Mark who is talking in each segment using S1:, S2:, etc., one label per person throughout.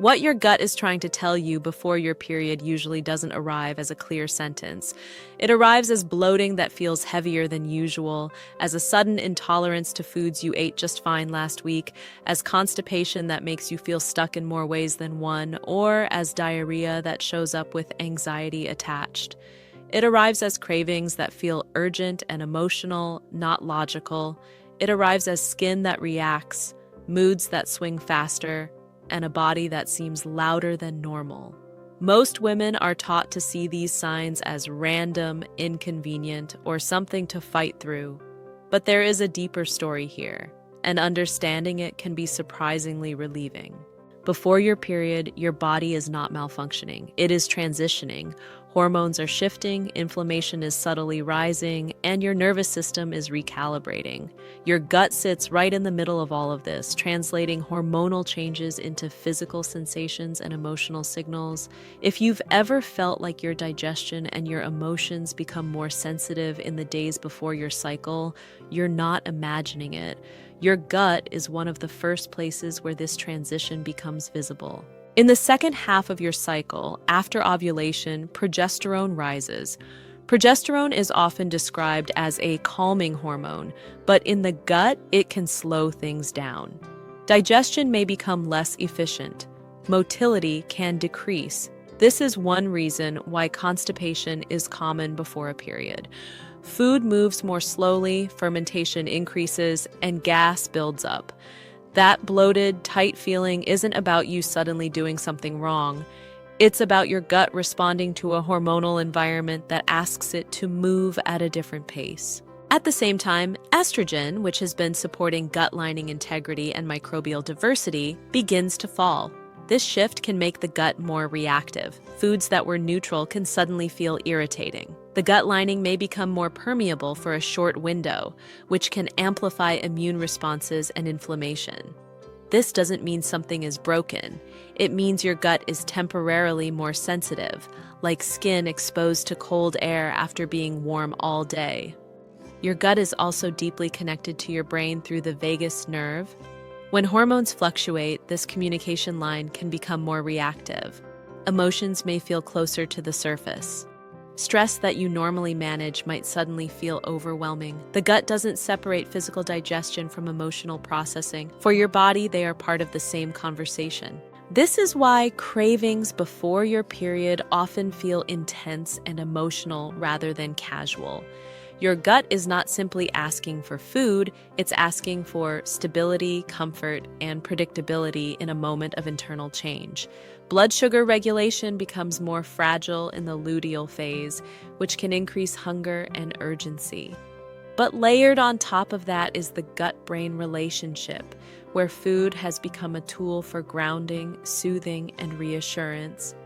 S1: What your gut is trying to tell you before your period usually doesn't arrive as a clear sentence. It arrives as bloating that feels heavier than usual, as a sudden intolerance to foods you ate just fine last week, as constipation that makes you feel stuck in more ways than one, or as diarrhea that shows up with anxiety attached. It arrives as cravings that feel urgent and emotional, not logical. It arrives as skin that reacts, moods that swing faster, and a body that seems louder than normal. Most women are taught to see these signs as random, inconvenient, or something to fight through. But there is a deeper story here, and understanding it can be surprisingly relieving. Before your period, your body is not malfunctioning. It is transitioning. Hormones are shifting, inflammation is subtly rising, and your nervous system is recalibrating. Your gut sits right in the middle of all of this, translating hormonal changes into physical sensations and emotional signals. If you've ever felt like your digestion and your emotions become more sensitive in the days before your cycle, you're not imagining it. Your gut is one of the first places where this transition becomes visible. In the second half of your cycle, after ovulation, progesterone rises. Progesterone is often described as a calming hormone, but in the gut, it can slow things down. Digestion may become less efficient. Motility can decrease. This is one reason why constipation is common before a period. Food moves more slowly, fermentation increases, and gas builds up. That bloated, tight feeling isn't about you suddenly doing something wrong. It's about your gut responding to a hormonal environment that asks it to move at a different pace. At the same time, estrogen, which has been supporting gut lining integrity and microbial diversity, begins to fall. This shift can make the gut more reactive. Foods that were neutral can suddenly feel irritating. The gut lining may become more permeable for a short window, which can amplify immune responses and inflammation. This doesn't mean something is broken. It means your gut is temporarily more sensitive, like skin exposed to cold air after being warm all day. Your gut is also deeply connected to your brain through the vagus nerve. When hormones fluctuate, this communication line can become more reactive. Emotions may feel closer to the surface. Stress that you normally manage might suddenly feel overwhelming. The gut doesn't separate physical digestion from emotional processing. For your body, they are part of the same conversation. This is why cravings before your period often feel intense and emotional rather than casual. Your gut is not simply asking for food, it's asking for stability, comfort, and predictability in a moment of internal change. Blood sugar regulation becomes more fragile in the luteal phase, which can increase hunger and urgency. But layered on top of that is the gut-brain relationship, where food has become a tool for grounding, soothing, and reassurance.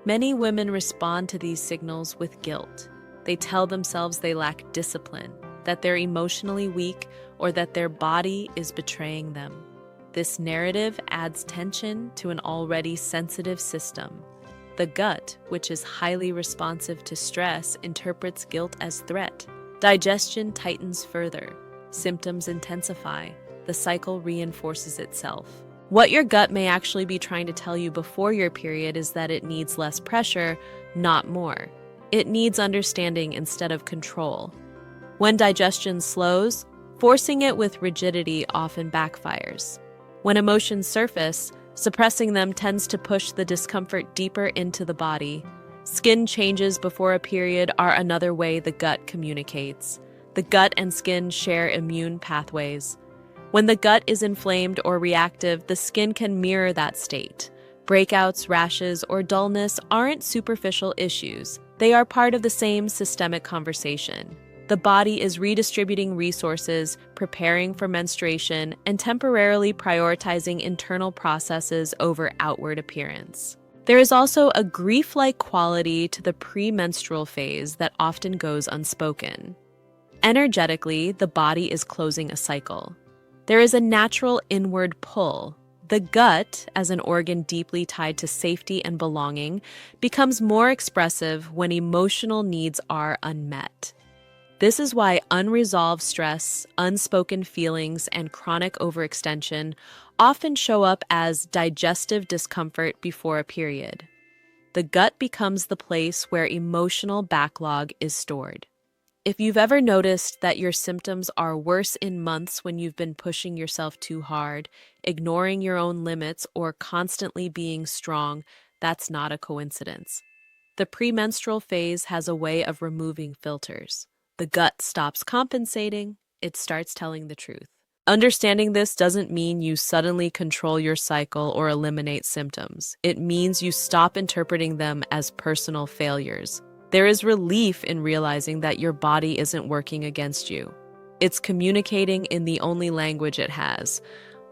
S1: Many women respond to these signals with guilt. They tell themselves they lack discipline, that they're emotionally weak, or that their body is betraying them. This narrative adds tension to an already sensitive system. The gut, which is highly responsive to stress, interprets guilt as threat. Digestion tightens further. Symptoms intensify. The cycle reinforces itself. What your gut may actually be trying to tell you before your period is that it needs less pressure, not more. It needs understanding instead of control. When digestion slows, forcing it with rigidity often backfires. When emotions surface, suppressing them tends to push the discomfort deeper into the body. Skin changes before a period are another way the gut communicates. The gut and skin share immune pathways. When the gut is inflamed or reactive, the skin can mirror that state. Breakouts, rashes, or dullness aren't superficial issues. They are part of the same systemic conversation. The body is redistributing resources, preparing for menstruation, and temporarily prioritizing internal processes over outward appearance. There is also a grief-like quality to the premenstrual phase that often goes unspoken. Energetically, the body is closing a cycle. There is a natural inward pull. The gut, as an organ deeply tied to safety and belonging, becomes more expressive when emotional needs are unmet. This is why unresolved stress, unspoken feelings, and chronic overextension often show up as digestive discomfort before a period. The gut becomes the place where emotional backlog is stored. If you've ever noticed that your symptoms are worse in months when you've been pushing yourself too hard, ignoring your own limits, or constantly being strong, that's not a coincidence. The premenstrual phase has a way of removing filters. The gut stops compensating, it starts telling the truth. Understanding this doesn't mean you suddenly control your cycle or eliminate symptoms. It means you stop interpreting them as personal failures. There is relief in realizing that your body isn't working against you. It's communicating in the only language it has.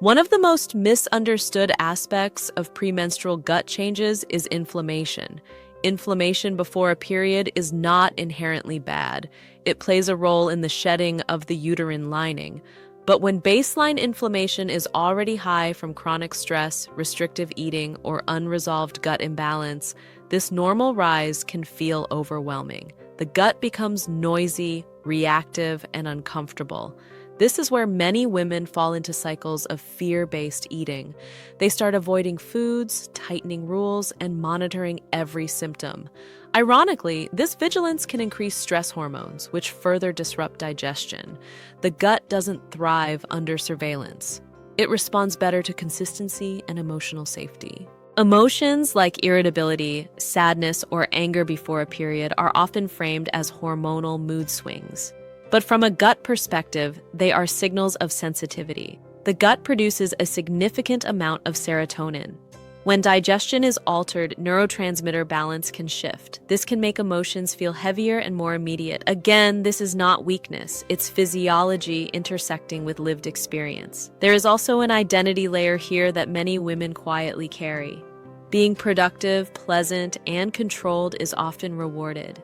S1: One of the most misunderstood aspects of premenstrual gut changes is inflammation. Inflammation before a period is not inherently bad. It plays a role in the shedding of the uterine lining. But when baseline inflammation is already high from chronic stress, restrictive eating, or unresolved gut imbalance, this normal rise can feel overwhelming. The gut becomes noisy, reactive, and uncomfortable. This is where many women fall into cycles of fear-based eating. They start avoiding foods, tightening rules, and monitoring every symptom. Ironically, this vigilance can increase stress hormones, which further disrupt digestion. The gut doesn't thrive under surveillance. It responds better to consistency and emotional safety. Emotions like irritability, sadness, or anger before a period are often framed as hormonal mood swings. But from a gut perspective, they are signals of sensitivity. The gut produces a significant amount of serotonin. When digestion is altered, neurotransmitter balance can shift. This can make emotions feel heavier and more immediate. Again, this is not weakness. It's physiology intersecting with lived experience. There is also an identity layer here that many women quietly carry. Being productive, pleasant, and controlled is often rewarded.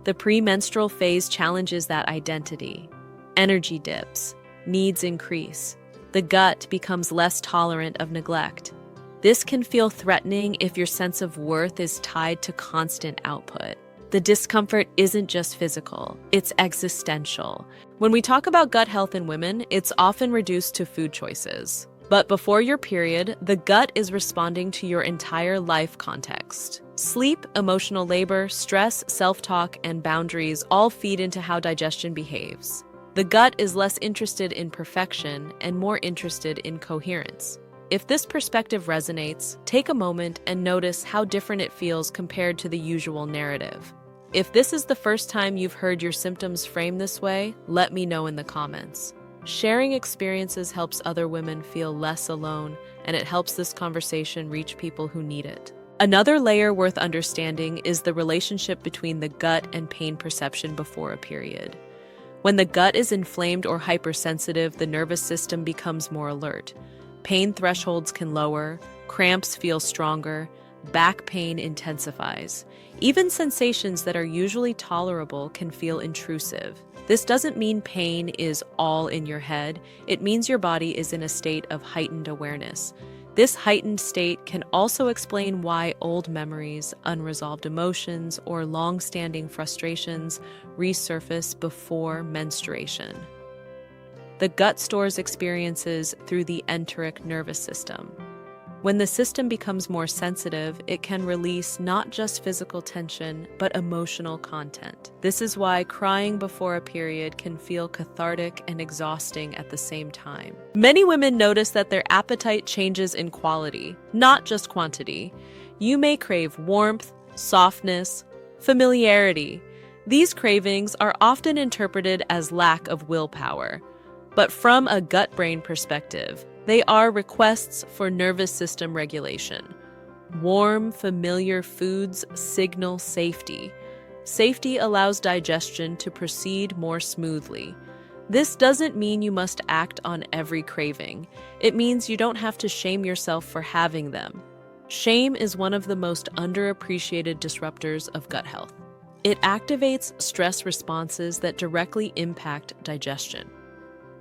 S1: The premenstrual phase challenges that identity. Energy dips, needs increase. The gut becomes less tolerant of neglect. This can feel threatening if your sense of worth is tied to constant output. The discomfort isn't just physical, it's existential. When we talk about gut health in women, it's often reduced to food choices. But before your period, the gut is responding to your entire life context. Sleep, emotional labor, stress, self-talk, and boundaries all feed into how digestion behaves. The gut is less interested in perfection and more interested in coherence. If this perspective resonates, take a moment and notice how different it feels compared to the usual narrative. If this is the first time you've heard your symptoms framed this way, let me know in the comments. Sharing experiences helps other women feel less alone, and it helps this conversation reach people who need it. Another layer worth understanding is the relationship between the gut and pain perception before a period. When the gut is inflamed or hypersensitive, the nervous system becomes more alert. Pain thresholds can lower, cramps feel stronger, back pain intensifies. Even sensations that are usually tolerable can feel intrusive. This doesn't mean pain is all in your head. It means your body is in a state of heightened awareness. This heightened state can also explain why old memories, unresolved emotions, or long-standing frustrations resurface before menstruation. The gut stores experiences through the enteric nervous system. When the system becomes more sensitive, it can release not just physical tension, but emotional content. This is why crying before a period can feel cathartic and exhausting at the same time. Many women notice that their appetite changes in quality, not just quantity. You may crave warmth, softness, familiarity. These cravings are often interpreted as lack of willpower. But from a gut-brain perspective, they are requests for nervous system regulation. Warm, familiar foods signal safety. Safety allows digestion to proceed more smoothly. This doesn't mean you must act on every craving. It means you don't have to shame yourself for having them. Shame is one of the most underappreciated disruptors of gut health. It activates stress responses that directly impact digestion.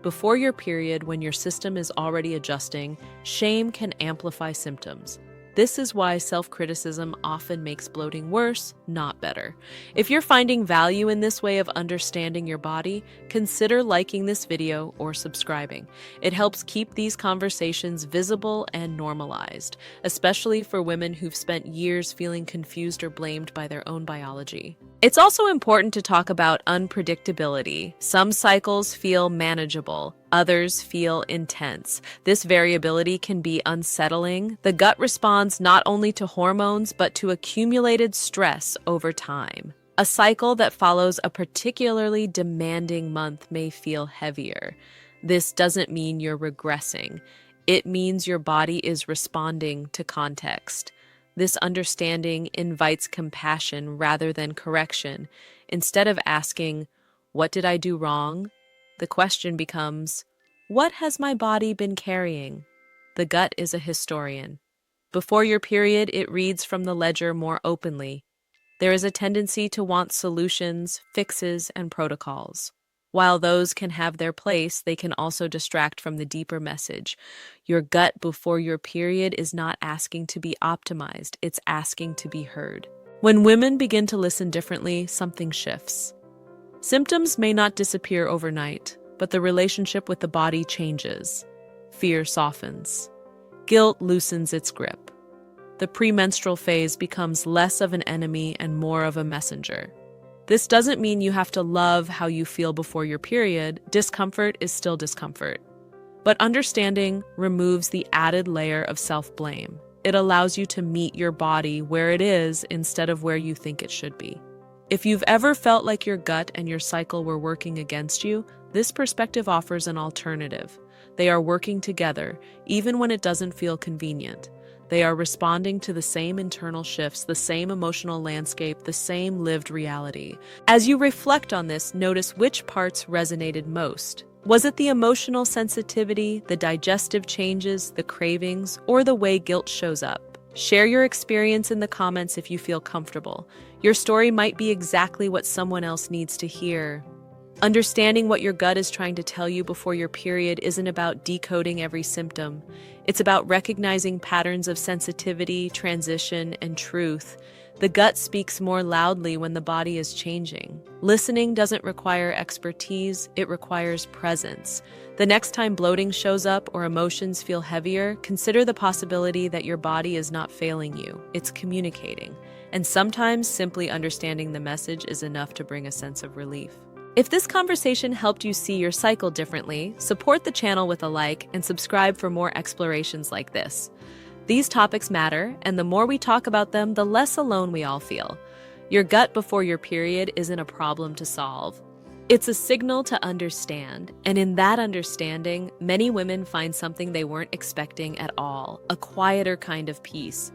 S1: Before your period, when your system is already adjusting, shame can amplify symptoms. This is why self-criticism often makes bloating worse, not better. If you're finding value in this way of understanding your body, consider liking this video or subscribing. It helps keep these conversations visible and normalized, especially for women who've spent years feeling confused or blamed by their own biology. It's also important to talk about unpredictability. Some cycles feel manageable, others feel intense. This variability can be unsettling. The gut responds not only to hormones, but to accumulated stress over time. A cycle that follows a particularly demanding month may feel heavier. This doesn't mean you're regressing. It means your body is responding to context. This understanding invites compassion rather than correction. Instead of asking, "What did I do wrong?" the question becomes, "What has my body been carrying?" The gut is a historian. Before your period, it reads from the ledger more openly. There is a tendency to want solutions, fixes, and protocols. While those can have their place, they can also distract from the deeper message. Your gut before your period is not asking to be optimized, it's asking to be heard. When women begin to listen differently, something shifts. Symptoms may not disappear overnight, but the relationship with the body changes. Fear softens. Guilt loosens its grip. The premenstrual phase becomes less of an enemy and more of a messenger. This doesn't mean you have to love how you feel before your period. Discomfort is still discomfort. But understanding removes the added layer of self-blame. It allows you to meet your body where it is instead of where you think it should be. If you've ever felt like your gut and your cycle were working against you, this perspective offers an alternative. They are working together, even when it doesn't feel convenient. They are responding to the same internal shifts, the same emotional landscape, the same lived reality. As you reflect on this, notice which parts resonated most. Was it the emotional sensitivity, the digestive changes, the cravings, or the way guilt shows up? Share your experience in the comments if you feel comfortable. Your story might be exactly what someone else needs to hear. Understanding what your gut is trying to tell you before your period isn't about decoding every symptom. It's about recognizing patterns of sensitivity, transition, and truth. The gut speaks more loudly when the body is changing. Listening doesn't require expertise, it requires presence. The next time bloating shows up or emotions feel heavier, consider the possibility that your body is not failing you, it's communicating. And sometimes simply understanding the message is enough to bring a sense of relief. If this conversation helped you see your cycle differently, support the channel with a like and subscribe for more explorations like this. These topics matter, and the more we talk about them, the less alone we all feel. Your gut before your period isn't a problem to solve. It's a signal to understand, and in that understanding, many women find something they weren't expecting at all, a quieter kind of peace.